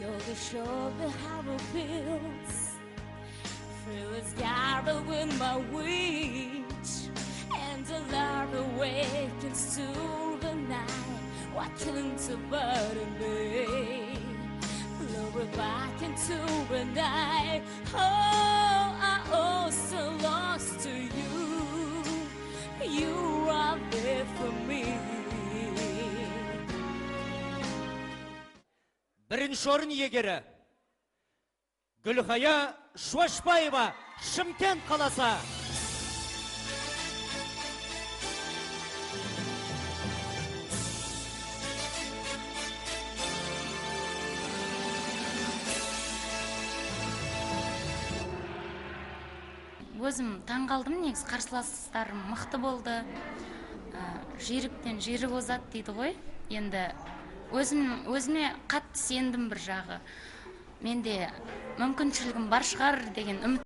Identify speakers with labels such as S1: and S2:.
S1: You're the show me how it feels. Feel it's garbled with my wings, and the love awakens to the night, walking to burden me. Blow it back into the night. Oh, I owe so lost to you. You are there for me.
S2: Бірінші орын иегері Гүлхая Шуашбаева, Шымкент қаласы.
S3: Өзім таң қалдым, негіз қарсыластарым мықты болды. Жүйріктен жүйрік озат дейді ғой. Енді өзіме қатты сендім бір жағы. Менде мүмкіншілігім бар шығар деген үміт.